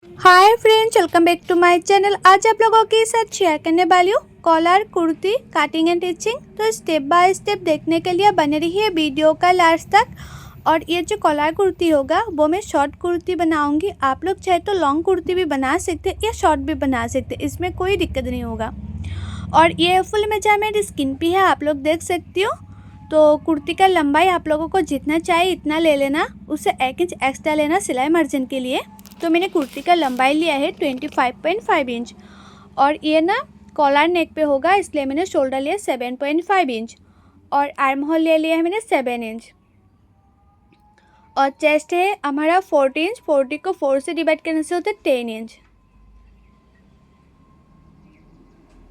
Hi friends, welcome back to my channel. आज आप लोगों के साथ शेयर करने वाली हूँ collar kurti cutting and stitching. तो स्टेप बाय स्टेप देखने के लिए बने रहिए वीडियो का लास्ट तक। और ये जो कॉलर कुर्ती होगा वो मैं शॉर्ट कुर्ती बनाऊंगी। आप लोग चाहे तो लॉन्ग कुर्ती भी बना सकते हैं या शॉर्ट भी बना सकते हैं, इसमें कोई दिक्कत नहीं होगा। और ये फुल मेजरमेंट स्किन पे है, आप लोग देख सकते हो। तो कुर्ती का लंबाई आप लोगों को जितना चाहिए इतना ले लेना, उससे 1 इंच एक्स्ट्रा लेना सिलाई मार्जिन के लिए। तो मैंने कुर्ती का लंबाई लिया है 25.5 इंच। और ये ना कॉलर नेक पे होगा, इसलिए मैंने शोल्डर लिया 7.5 इंच। और आर्म होल ले लिया है मैंने 7 इंच। और चेस्ट है हमारा 40 इंच। 40 को 4 से डिवाइड करने से होता है 10 इंच।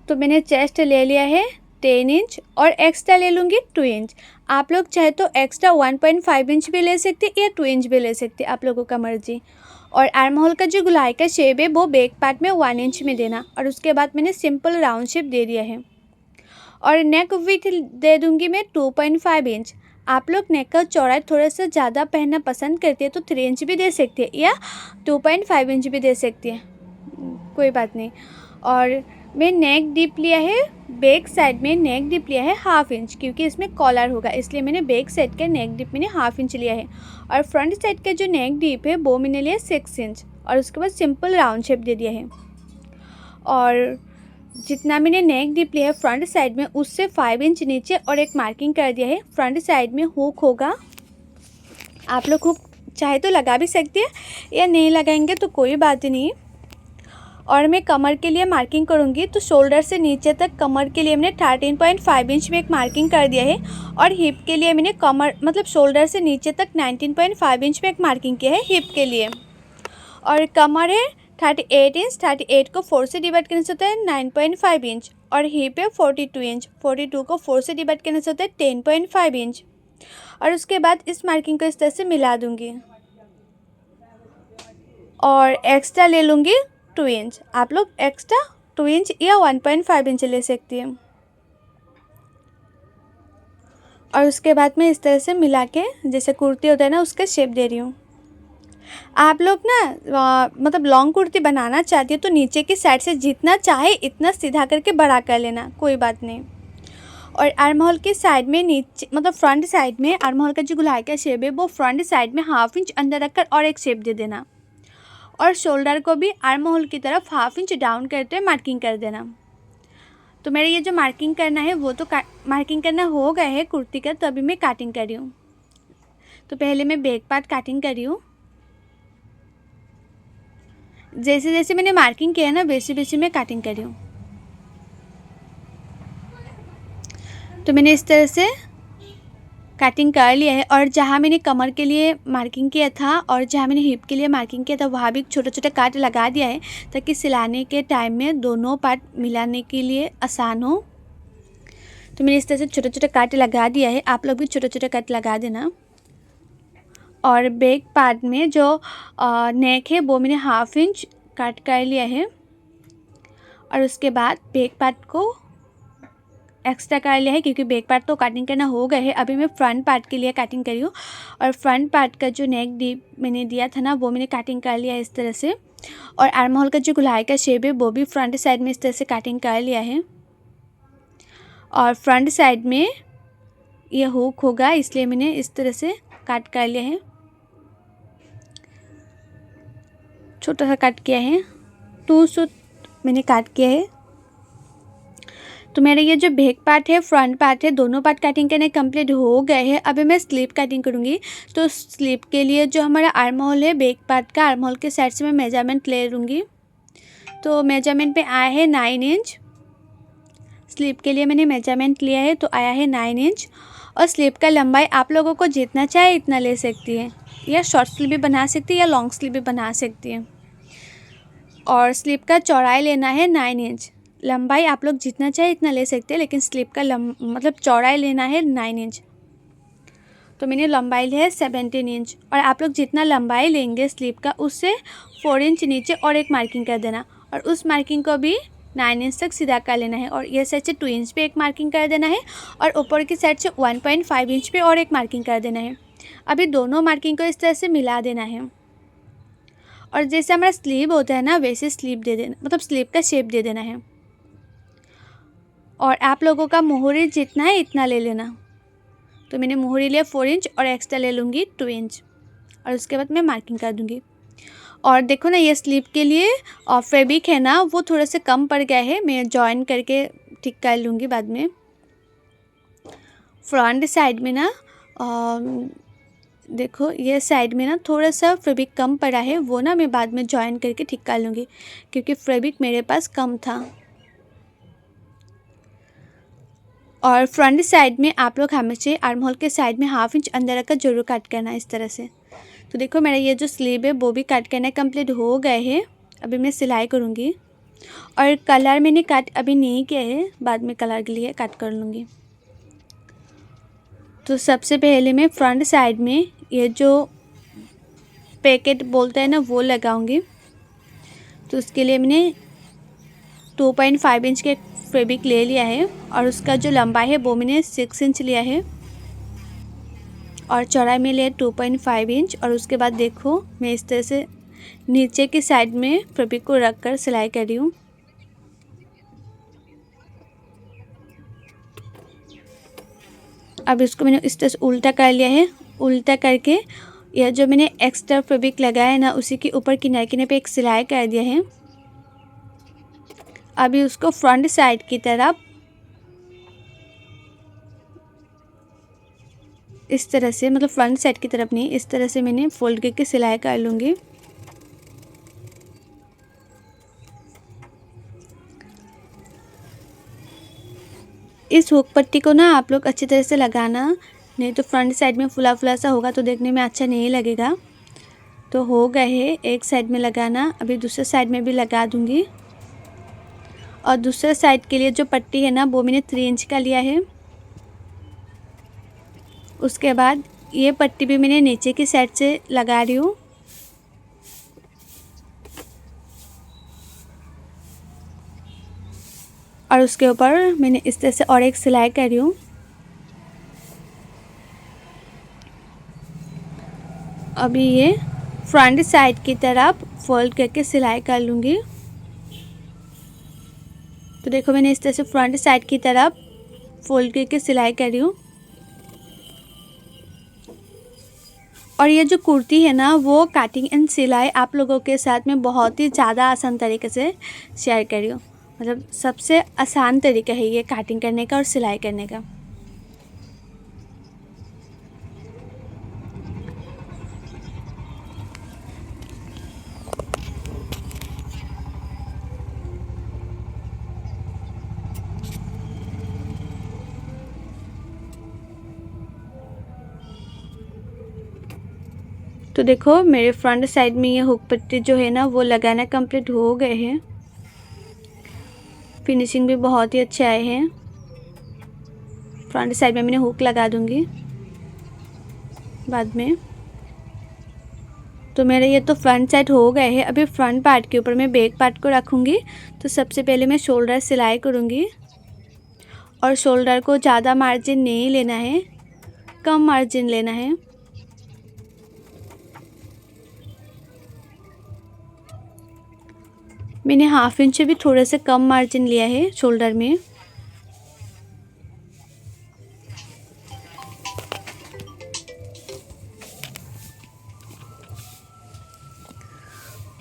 तो मैंने चेस्ट ले लिया है 10 इंच और एक्स्ट्रा ले लूँगी 2 इंच। आप लोग चाहे तो एक्स्ट्रा 1.5 इंच भी ले सकते या 2 इंच भी ले सकते, आप लोगों का मर्जी। और आर्म होल का जो गुलाई का शेप है वो बैक पार्ट में 1 इंच में देना। और उसके बाद मैंने सिंपल राउंड शेप दे दिया है। और नेक विथ दे दूँगी मैं 2.5 इंच। आप लोग नेक का चौड़ाई थोड़ा सा ज़्यादा पहनना पसंद करते हैं तो 3 इंच भी दे सकते हैं या 2.5 इंच भी दे सकती है, कोई बात नहीं। और मैं नेक डीप लिया है, बैक साइड में नेक डीप लिया है 1/2 इंच, क्योंकि इसमें कॉलर होगा इसलिए मैंने बैक साइड का नेक डीप मैंने 1/2 इंच लिया है। और फ्रंट साइड का जो नेक डीप है वो मैंने लिया 6 इंच। और उसके बाद सिंपल राउंड शेप दे दिया है। और जितना मैंने नेक डीप लिया है फ्रंट साइड में उससे 5 इंच नीचे और एक मार्किंग कर दिया है। फ्रंट साइड में हुक होगा, आप लोग हुक चाहे तो लगा भी सकते हैं या नहीं लगाएंगे तो कोई बात नहीं। और मैं कमर के लिए मार्किंग करूँगी तो शोल्डर से नीचे तक कमर के लिए मैंने 13.5 इंच में एक मार्किंग कर दिया है। और हिप के लिए मैंने कमर मतलब शोल्डर से नीचे तक 19.5 इंच में एक मार्किंग किया है हिप के लिए। और कमर है 38 इंच। 38 को 4 से डिवाइड करने से होता है 9.5 इंच। और हिप है 42 इंच। 42 को 4 से डिवाइड करने से होता है 10.5 इंच। और उसके बाद इस मार्किंग को इस तरह से मिला दूँगी और एक्स्ट्रा ले लूँगी 2 इंच। आप लोग एक्स्ट्रा 2 इंच या 1.5 इंच ले सकती हैं। और उसके बाद मैं इस तरह से मिला के जैसे कुर्ती होता है ना उसका शेप दे रही हूँ। आप लोग ना मतलब लॉन्ग कुर्ती बनाना चाहती हो तो नीचे की साइड से जितना चाहे इतना सीधा करके बड़ा कर लेना, कोई बात नहीं। और आर्म होल के साइड में नीचे मतलब फ्रंट साइड में आर्म होल का जो गुलाई का शेप है वो फ्रंट साइड में 1/2 इंच अंदर रखकर और एक शेप दे देना। और शोल्डर को भी आर्म होल की तरफ 1/2 इंच डाउन करते हुए मार्किंग कर देना। तो मेरे ये जो मार्किंग करना है वो तो मार्किंग करना हो गया है कुर्ती का, तो अभी मैं काटिंग कर रही हूँ। तो पहले मैं बैक पार्ट काटिंग कर रही हूँ। जैसे जैसे मैंने मार्किंग किया है ना वैसे वैसे मैं काटिंग कर रही हूँ। तो मैंने इस तरह से कटिंग कर लिया है। और जहाँ मैंने कमर के लिए मार्किंग किया था और जहाँ मैंने हिप के लिए मार्किंग किया था वहाँ भी छोटा छोटा काट लगा दिया है ताकि सिलाने के टाइम में दोनों पार्ट मिलाने के लिए आसान हो। तो मैंने इस तरह से छोटा छोटा काट लगा दिया है, आप लोग भी छोटा छोटा काट लगा देना। और बैक पार्ट में जो नेक है वो मैंने 1/2 इंच कट कर लिया है। और उसके बाद बैक पार्ट को एक्स्ट्रा कर लिया है क्योंकि बैक पार्ट तो कटिंग करना हो गया है। अभी मैं फ्रंट पार्ट के लिए कटिंग करी हूँ। और फ्रंट पार्ट का जो नेक डीप मैंने दिया था ना वो मैंने कटिंग कर लिया है इस तरह से। और आर्म होल का जो गुलाई का शेप है वो भी फ्रंट साइड में इस तरह से कटिंग कर लिया है। और फ्रंट साइड में ये हुक होगा इसलिए मैंने इस तरह से कट कर लिया है, छोटा सा कट किया है। 2 सूत मैंने काट किया है। तो मेरा ये जो बैक पार्ट है फ्रंट पार्ट है दोनों पार्ट कटिंग करने कंप्लीट हो गए हैं। अभी मैं स्लीव कटिंग करूँगी। तो स्लीव के लिए जो हमारा आर्म होल है बैक पार्ट का, आर्म होल के साइड से मैं मेजरमेंट ले लूँगी। तो मेजरमेंट पे आया है 9 इंच। स्लीव के लिए मैंने मेजरमेंट लिया है तो आया है 9 इंच। और स्लीव का लंबाई आप लोगों को जितना चाहे इतना ले सकती है, या शॉर्ट स्लीव भी बना सकती है या लॉन्ग स्लीव भी बना सकती है। और स्लीव का चौड़ाई लेना है 9 इंच। लंबाई आप लोग जितना चाहे इतना ले सकते हैं लेकिन स्लीव का मतलब चौड़ाई लेना है 9 इंच। तो मैंने लंबाई लिया है 17 इंच। और आप लोग जितना लंबाई लेंगे स्लीव का उससे 4 इंच नीचे और एक मार्किंग कर देना। और उस मार्किंग को भी 9 इंच तक सीधा कर लेना है। और ये साइड से 2 इंच पे एक मार्किंग कर देना है और ऊपर की साइड से 1.5 इंच पे और एक मार्किंग कर देना है। अभी दोनों मार्किंग को इस तरह से मिला देना है। और जैसे हमारा स्लीव होता है ना वैसे स्लीव दे देना, मतलब स्लीव का शेप दे देना है। और आप लोगों का मोहरी जितना है इतना ले लेना। तो मैंने मोहरी लिया 4 इंच और एक्स्ट्रा ले लूँगी 2 इंच, और उसके बाद मैं मार्किंग कर दूँगी। और देखो ना ये स्लीव के लिए फैब्रिक है ना वो थोड़ा सा कम पड़ गया है, मैं जॉइन करके ठीक कर लूँगी बाद में। फ्रंट साइड में ना देखो ये साइड में ना थोड़ा सा फैब्रिक कम पड़ा है, वो ना मैं बाद में जॉइन करके ठीक कर लूँगी क्योंकि फैब्रिक मेरे पास कम था। और फ्रंट साइड में आप लोग हमेशा आर्म होल के साइड में 1/2 इंच अंदर रखकर जरूर कट करना है इस तरह से। तो देखो मेरा ये जो स्लीव है वो भी कट करना कंप्लीट हो गए हैं। अभी मैं सिलाई करूँगी और कलर मैंने कट अभी नहीं किया है, बाद में कलर के लिए कट कर लूँगी। तो सबसे पहले मैं फ्रंट साइड में ये जो पैकेट बोलते हैं ना वो लगाऊंगी। तो उसके लिए मैंने 2.5 इंच के फैब्रिक ले लिया है और उसका जो लंबाई है वो मैंने 6 इंच लिया है और चौड़ाई में लिया 2.5 इंच। और उसके बाद देखो मैं इस तरह से नीचे की साइड में फैब्रिक को रख कर सिलाई कर रही हूँ। अब इसको मैंने इस तरह से उल्टा कर लिया है। उल्टा करके यह जो मैंने एक्स्ट्रा फैब्रिक लगाया है ना उसी के ऊपर किनारे किनारे पे एक सिलाई कर दिया है। अभी उसको फ्रंट साइड की तरफ इस तरह से, मतलब फ्रंट साइड की तरफ नहीं, इस तरह से मैंने फोल्ड करके सिलाई कर लूँगी। इस हुक पट्टी को ना आप लोग अच्छी तरह से लगाना, नहीं तो फ्रंट साइड में फुला फुला सा होगा तो देखने में अच्छा नहीं लगेगा। तो हो गए है एक साइड में लगाना, अभी दूसरे साइड में भी लगा दूँगी। और दूसरे साइड के लिए जो पट्टी है ना वो मैंने 3 इंच का लिया है। उसके बाद ये पट्टी भी मैंने नीचे की साइड से लगा रही हूँ। और उसके ऊपर मैंने इस तरह से और एक सिलाई कर रही हूँ। अभी ये फ्रंट साइड की तरफ फोल्ड करके सिलाई कर लूँगी। तो देखो मैंने इस तरह से फ्रंट साइड की तरफ फोल्ड करके सिलाई कर रही हूँ। और ये जो कुर्ती है ना वो कटिंग एंड सिलाई आप लोगों के साथ में बहुत ही ज़्यादा आसान तरीके से शेयर कर रही हूँ। मतलब सबसे आसान तरीका है ये कटिंग करने का और सिलाई करने का। तो देखो मेरे फ्रंट साइड में ये हुक पट्टी जो है ना वो लगाना कंप्लीट हो गए हैं। फिनिशिंग भी बहुत ही अच्छे आए हैं। फ्रंट साइड में मैंने हुक लगा दूंगी बाद में। तो मेरा ये तो फ्रंट साइड हो गए हैं। अभी फ्रंट पार्ट के ऊपर मैं बैक पार्ट को रखूँगी। तो सबसे पहले मैं शोल्डर सिलाई करूँगी और शोल्डर को ज़्यादा मार्जिन नहीं लेना है, कम मार्जिन लेना है। मैंने 1/2 इंच से भी थोड़ा सा कम मार्जिन लिया है शोल्डर में।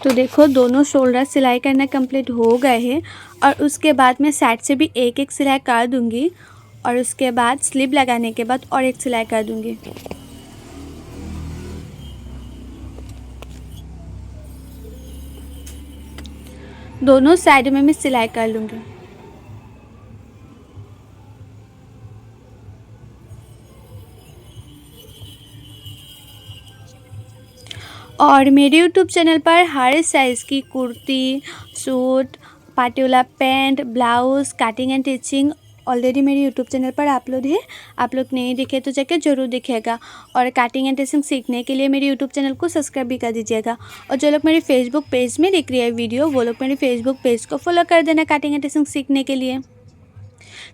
तो देखो दोनों शोल्डर सिलाई करना कंप्लीट हो गए हैं। और उसके बाद मैं साइड से भी एक एक सिलाई कर दूंगी और उसके बाद स्लीव लगाने के बाद और एक सिलाई कर दूंगी। दोनों साइड में मैं सिलाई कर लूँगी। और मेरे यूट्यूब चैनल पर हर साइज़ की kurti, suit, party pant, blouse, cutting and teaching already मेरे यूट्यूब चैनल पर अपलोड है। आप लोग नहीं देखे तो जाके ज़रूर देखिएगा। और कटिंग एंड टिचिंग सीखने के लिए मेरे यूट्यूब चैनल को सब्सक्राइब भी कर दीजिएगा। और जो लोग मेरे फेसबुक पेज में देख रहे हैं वीडियो वो लोग मेरे फेसबुक पेज को फॉलो कर देना कटिंग एंड टिचिंग सीखने के लिए।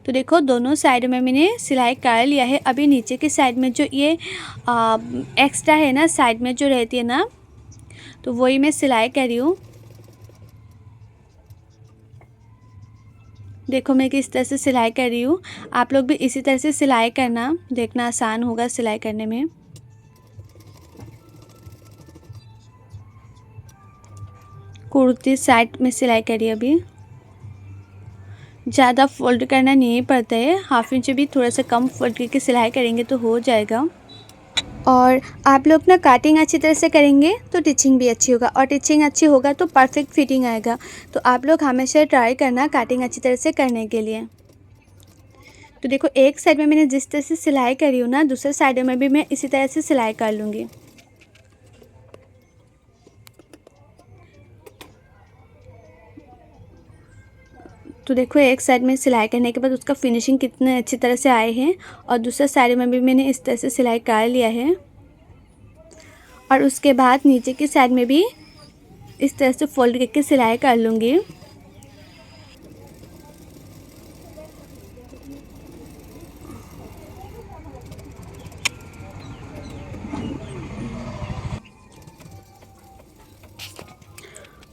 तो देखो दोनों साइड में मैंने सिलाई कर लिया है। अभी नीचे की साइड में जो ये एक्स्ट्रा है ना साइड में जो रहती है ना, तो वही मैं सिलाई कर रही हूँ। देखो मैं किस तरह से सिलाई कर रही हूँ, आप लोग भी इसी तरह से सिलाई करना, देखना आसान होगा सिलाई करने में। कुर्ती साइड में सिलाई करी अभी। ज़्यादा फोल्ड करना नहीं पड़ता है, हाफ इंच भी थोड़ा सा कम फोल्ड करके सिलाई करेंगे तो हो जाएगा। और आप लोग ना कटिंग अच्छी तरह से करेंगे तो टिचिंग भी अच्छी होगा, और टिचिंग अच्छी होगा तो परफेक्ट फिटिंग आएगा। तो आप लोग हमेशा ट्राई करना कटिंग अच्छी तरह से करने के लिए। तो देखो एक साइड में मैंने जिस तरह से सिलाई करी हूँ ना, दूसरे साइड में भी मैं इसी तरह से सिलाई कर लूँगी। तो देखो एक साइड में सिलाई करने के बाद उसका फिनिशिंग कितने अच्छी तरह से आए हैं, और दूसरे साइड में भी मैंने इस तरह से सिलाई कर लिया है। और उसके बाद नीचे की साइड में भी इस तरह से फोल्ड करके सिलाई कर लूँगी।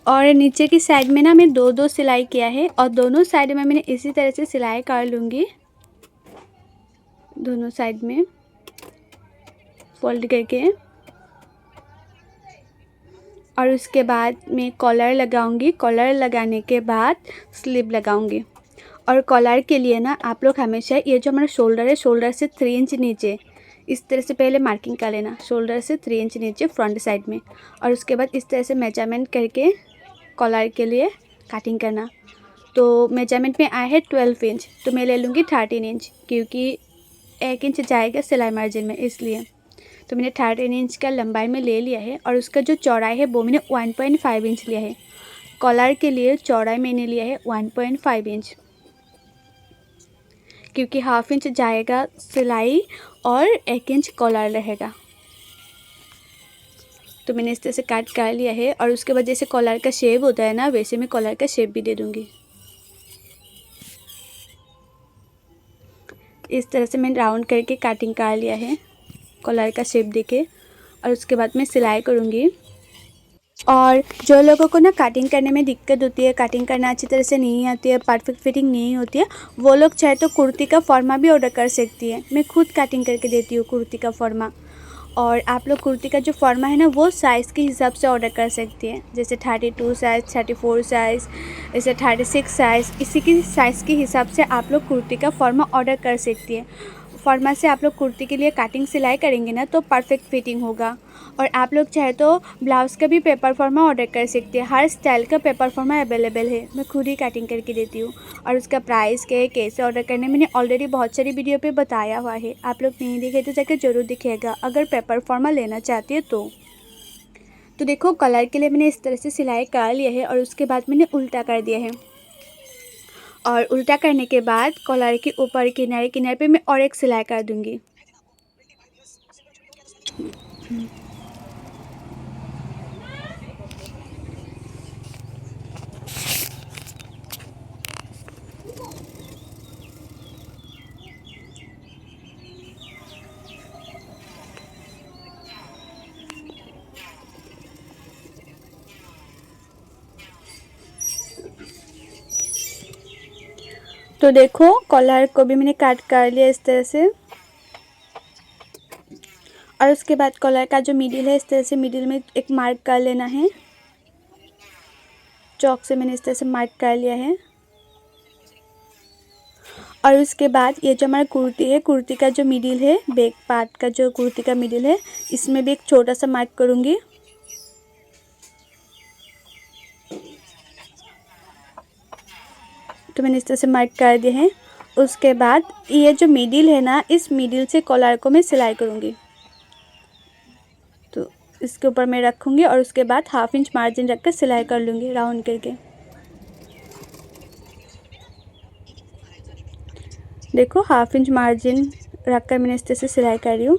और नीचे की साइड में ना मैं दो सिलाई किया है, और दोनों साइड में मैंने इसी तरह से सिलाई कर लूँगी, दोनों साइड में फोल्ड करके। और उसके बाद मैं कॉलर लगाऊंगी, कॉलर लगाने के बाद स्लीव लगाऊंगी। और कॉलर के लिए ना आप लोग हमेशा ये जो हमारा शोल्डर है, शोल्डर से 3 इंच नीचे इस तरह से पहले मार्किंग कर लेना, शोल्डर से 3 इंच नीचे फ्रंट साइड में। और उसके बाद इस तरह से मेजरमेंट करके कॉलर के लिए कटिंग करना। तो मेजरमेंट में आया है 12 इंच, तो मैं ले लूँगी 13 इंच, क्योंकि 1 इंच जाएगा सिलाई मार्जिन में, इसलिए। तो मैंने 13 इंच का लंबाई में ले लिया है। और उसका जो चौड़ाई है वो मैंने 1.5 इंच लिया है। कॉलर के लिए चौड़ाई मैंने लिया है 1.5 इंच, क्योंकि हाफ इंच जाएगा सिलाई और 1 इंच कॉलर रहेगा। तो मैंने इस तरह से काट कर लिया है। और उसके बाद जैसे कॉलर का शेप होता है ना, वैसे मैं कॉलर का शेप भी दे दूँगी। इस तरह से मैंने राउंड करके कटिंग कर लिया है कॉलर का शेप देके। और उसके बाद मैं सिलाई करूँगी। और जो लोगों को ना कटिंग करने में दिक्कत होती है, कटिंग करना अच्छी तरह से नहीं आती है, परफेक्ट फिटिंग नहीं होती है, वो लोग चाहे तो कुर्ती का फॉर्मा भी ऑर्डर कर सकती है। मैं खुद कटिंग करके देती हूँ कुर्ती का फॉर्मा। और आप लोग कुर्ती का जो फॉर्मा है ना, वो साइज़ के हिसाब से ऑर्डर कर सकती हैं, जैसे 32 साइज़, 34 साइज़, जैसे 36 साइज़। इसी की साइज़ के हिसाब से आप लोग कुर्ती का फॉर्मा ऑर्डर कर सकती हैं। फॉर्मा से आप लोग कुर्ती के लिए कटिंग सिलाई करेंगे ना, तो परफेक्ट फिटिंग होगा। और आप लोग चाहे तो ब्लाउज़ का भी पेपर फॉर्मा ऑर्डर कर सकते हैं, हर स्टाइल का पेपर फॉर्मा अवेलेबल है, मैं खुद ही कटिंग करके देती हूँ। और उसका प्राइस क्या है, कैसे ऑर्डर करने, मैंने ऑलरेडी बहुत सारी वीडियो पे बताया हुआ है। आप लोग नहीं देखे तो जाकर ज़रूर दिखेगा, अगर पेपर फॉर्मा लेना चाहती है तो देखो कलर के लिए मैंने इस तरह से सिलाई कर लिया है। और उसके बाद मैंने उल्टा कर दिया है। और उल्टा करने के बाद कॉलर के ऊपर किनारे किनारे पे मैं और एक सिलाई कर दूँगी। तो देखो कॉलर को भी मैंने काट कर लिया इस तरह से। और उसके बाद कॉलर का जो मिडिल है, इस तरह से मिडिल में एक मार्क कर लेना है, चॉक से मैंने इस तरह से मार्क कर लिया है। और उसके बाद ये जो हमारा कुर्ती है, कुर्ती का जो मिडिल है, बैक पार्ट का जो कुर्ती का मिडिल है, इसमें भी एक छोटा सा मार्क करूँगी। तो मैंने इस तरह से मार्क कर दिए हैं। उसके बाद ये जो मिडिल है ना, इस मिडिल से कॉलर को मैं सिलाई करूँगी। तो इसके ऊपर मैं रखूँगी और उसके बाद हाफ इंच मार्जिन रख कर सिलाई कर लूँगी राउंड करके। देखो हाफ इंच मार्जिन रख कर मैंने इस तरह से सिलाई कर रही हूँ।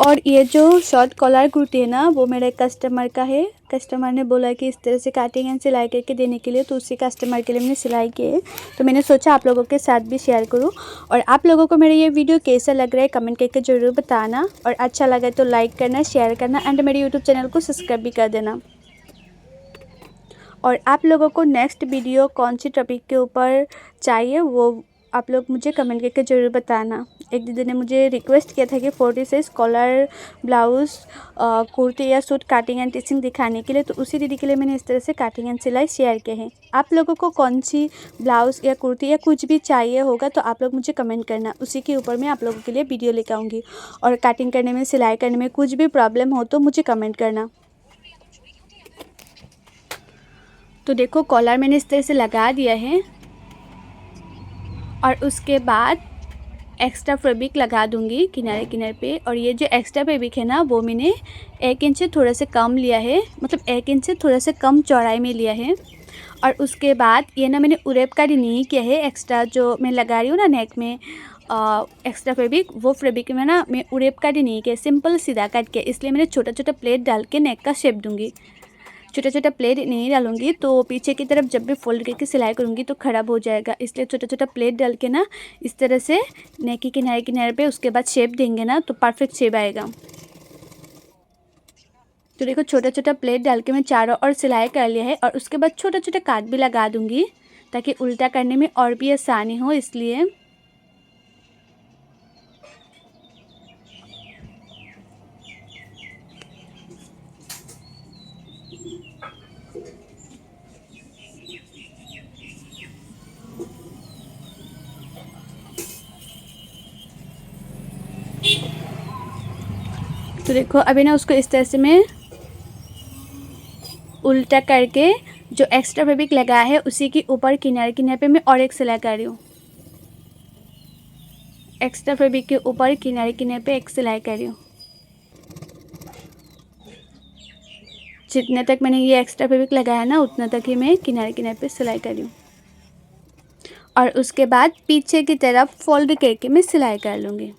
और ये जो शॉर्ट कॉलर कुर्ती है ना, वो मेरे कस्टमर का है। कस्टमर ने बोला कि इस तरह से काटिंग एंड सिलाई करके देने के लिए, तो उसी कस्टमर के लिए मैंने सिलाई की है। तो मैंने सोचा आप लोगों के साथ भी शेयर करूं। और आप लोगों को मेरा ये वीडियो कैसा लग रहा है कमेंट करके ज़रूर बताना, और अच्छा लगा तो लाइक करना, शेयर करना एंड मेरे यूट्यूब चैनल को सब्सक्राइब भी कर देना। और आप लोगों को नेक्स्ट वीडियो कौन सी टॉपिक के ऊपर चाहिए वो आप लोग मुझे कमेंट करके ज़रूर बताना। एक दीदी ने मुझे रिक्वेस्ट किया था कि 46 कॉलर ब्लाउज़ कुर्ती या सूट काटिंग एंड टिचिंग दिखाने के लिए, तो उसी दीदी के लिए मैंने इस तरह से काटिंग एंड सिलाई शेयर किए हैं। आप लोगों को कौन सी ब्लाउज़ या कुर्ती या कुछ भी चाहिए होगा तो आप लोग मुझे कमेंट करना, उसी के ऊपर मैं आप लोगों के लिए वीडियो लेकर आऊँगी। और काटिंग करने में, सिलाई करने में कुछ भी प्रॉब्लम हो तो मुझे कमेंट करना। तो देखो कॉलर मैंने इस तरह से लगा दिया है, और उसके बाद एक्स्ट्रा फैब्रिक लगा दूंगी किनारे किनारे पे। और ये जो एक्स्ट्रा फैब्रिक है ना, वो मैंने 1 इंच से थोड़ा से कम लिया है, मतलब 1 इंच से थोड़ा से कम चौड़ाई में लिया है। और उसके बाद ये ना मैंने उरेप का नहीं किया है, एक्स्ट्रा जो मैं लगा रही हूँ ना नेक में एक्स्ट्रा फैब्रिक, वो फैब्रिक में ना मैं उरेप का नहीं किया, सिंपल सीधा काट के, इसलिए मैंने छोटा छोटा प्लेट डाल के नेक का शेप दूंगी। छोटा छोटा प्लेट नहीं डालूंगी तो पीछे की तरफ जब भी फोल्ड करके सिलाई करूँगी तो ख़राब हो जाएगा, इसलिए छोटा छोटा प्लेट डाल के ना इस तरह से नेक के किनारे किनारे पे उसके बाद शेप देंगे ना तो परफेक्ट शेप आएगा। तो देखो छोटा छोटा प्लेट डाल के मैं चारों ओर सिलाई कर लिया है, और उसके बाद छोटा छोटा काट भी लगा दूंगी ताकि उल्टा करने में और भी आसानी हो, इसलिए। तो देखो अभी ना उसको इस तरह से मैं उल्टा करके जो एक्स्ट्रा फैब्रिक लगा है उसी के ऊपर किनारे किनारे पे मैं और एक सिलाई कर रही हूँ। एक्स्ट्रा फैब्रिक के ऊपर किनारे किनारे पे एक सिलाई कर रही हूँ। जितने तक मैंने ये एक्स्ट्रा फैब्रिक लगाया ना उतना तक ही मैं किनारे किनारे पे सिलाई कर रही हूँ। और उसके बाद पीछे की तरफ फोल्ड करके मैं सिलाई कर लूँगी।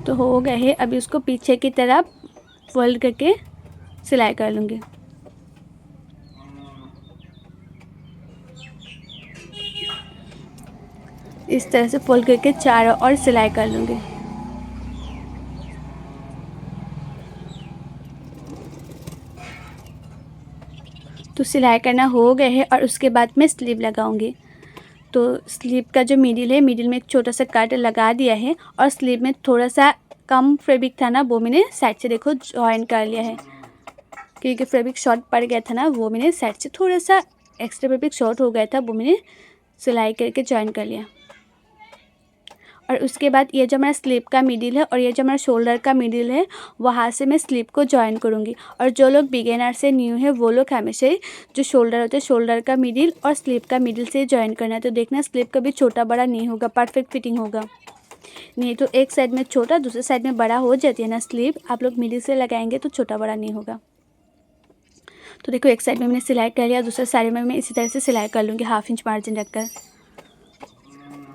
तो हो गए है, अभी उसको पीछे की तरफ फोल्ड करके सिलाई कर लूँगी। इस तरह से फोल्ड करके चारों ओर सिलाई कर लूँगी। तो सिलाई करना हो गए है, और उसके बाद मैं स्लीव लगाऊंगी। तो स्लीव का जो मिडिल है, मिडिल में एक छोटा सा कट लगा दिया है, और स्लीव में थोड़ा सा कम फैब्रिक था ना, वो मैंने साइड से देखो जॉइन कर लिया है, क्योंकि फैब्रिक शॉर्ट पड़ गया था ना, वो मैंने साइड से थोड़ा सा एक्स्ट्रा फैब्रिक शॉर्ट हो गया था, वो मैंने सिलाई करके जॉइन कर लिया। और उसके बाद ये जो हमारा स्लीव का मिडिल है और ये जो हमारा शोल्डर का मिडिल है, वहाँ से मैं स्लीव को जॉइन करूँगी। और जो लोग बिगिनर से न्यू है वो लोग हमेशा ही जो शोल्डर होता है, शोल्डर का मिडिल और स्लीव का मिडिल से जॉइन करना है। तो देखना स्लीव कभी छोटा बड़ा नहीं होगा, परफेक्ट फिटिंग होगा। नहीं तो एक साइड में छोटा दूसरे साइड में बड़ा हो जाती है ना स्लीव, आप लोग मिडिल से लगाएंगे तो छोटा बड़ा नहीं होगा। तो देखो एक साइड में मैंने सिलाई कर लिया, दूसरे साइड में मैं इसी तरह से सिलाई कर लूँगी, 1/2 इंच मार्जिन रखकर।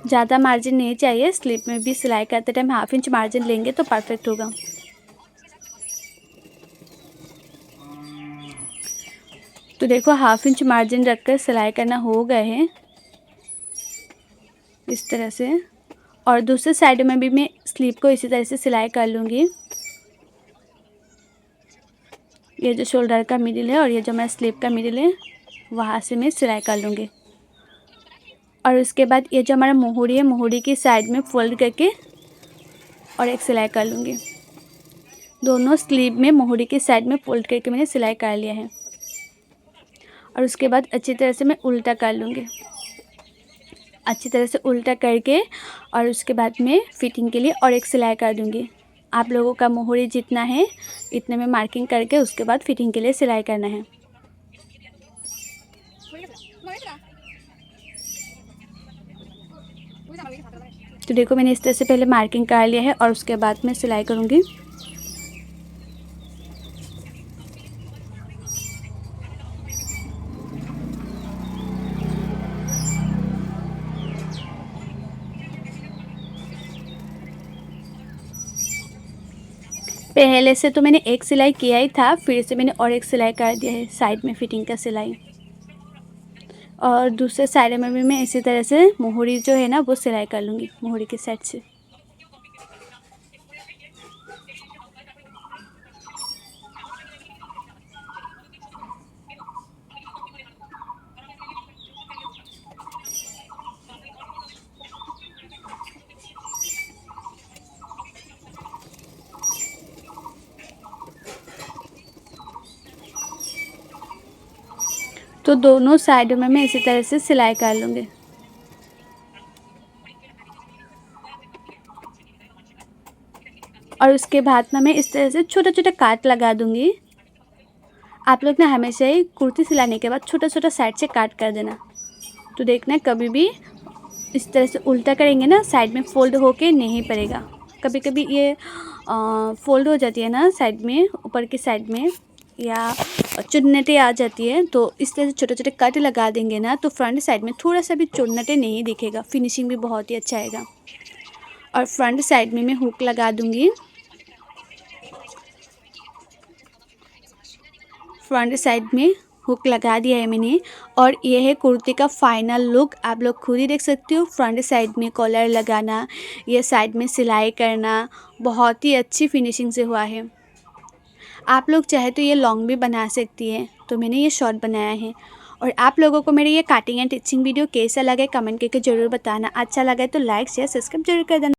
ज़्यादा मार्जिन नहीं चाहिए, स्लीव में भी सिलाई करते टाइम 1/2 इंच मार्जिन लेंगे तो परफेक्ट होगा। तो देखो 1/2 इंच मार्जिन रखकर सिलाई करना हो गए हैं इस तरह से। और दूसरे साइड में भी मैं स्लीव को इसी तरह से सिलाई कर लूँगी। ये जो शोल्डर का मिडिल है और ये जो मेरा स्लीव का मिडिल है, वहाँ से मैं सिलाई कर लूँगी। और उसके बाद ये जो हमारा मोहरी है, मोहरी की साइड में फोल्ड करके और एक सिलाई कर लूँगी। दोनों स्लीव में मोहरी की साइड में फोल्ड करके मैंने सिलाई कर लिया है। और उसके बाद अच्छी तरह से मैं उल्टा कर लूँगी, अच्छी तरह से उल्टा करके। और उसके बाद मैं फिटिंग के लिए और एक सिलाई कर दूँगी। आप लोगों का मोहरी जितना है इतने में मार्किंग करके उसके बाद फिटिंग के लिए सिलाई करना है। तो देखो मैंने इस तरह से पहले मार्किंग कर लिया है और उसके बाद मैं सिलाई करूँगी। पहले से तो मैंने एक सिलाई किया ही था, फिर से मैंने और एक सिलाई कर दिया है साइड में फिटिंग का सिलाई। और दूसरे साइड में भी मैं इसी तरह से मोहरी जो है ना वो सिलाई कर लूँगी मोहरी के साइड से। तो दोनों साइडों में मैं इसी तरह से सिलाई कर लूँगी। और उसके बाद ना मैं इस तरह से छोटा छोटा काट लगा दूँगी। आप लोग ना हमेशा ही कुर्ती सिलाने के बाद छोटा छोटा साइड से काट कर देना। तो देखना कभी भी इस तरह से उल्टा करेंगे ना साइड में फ़ोल्ड होके नहीं पड़ेगा। कभी कभी ये फ़ोल्ड हो जाती है ना साइड में, ऊपर की साइड में, या चुन्नटें आ जाती है। तो इस तरह से छोटे छोटे कट लगा देंगे ना तो फ्रंट साइड में थोड़ा सा भी चुन्नटें नहीं दिखेगा, फिनिशिंग भी बहुत ही अच्छा आएगा। और फ्रंट साइड में मैं हुक लगा दूँगी। फ्रंट साइड में हुक लगा दिया है मैंने। और ये है कुर्ती का फाइनल लुक, आप लोग खुद ही देख सकते हो। फ्रंट साइड में कॉलर लगाना, ये साइड में सिलाई करना बहुत ही अच्छी फिनिशिंग से हुआ है। आप लोग चाहे तो ये लॉन्ग भी बना सकती हैं, तो मैंने ये शॉर्ट बनाया है। और आप लोगों को मेरे ये कटिंग एंड टिचिंग वीडियो कैसा लगे कमेंट करके ज़रूर बताना। अच्छा लगे तो लाइक शेयर सब्सक्राइब जरूर कर देना।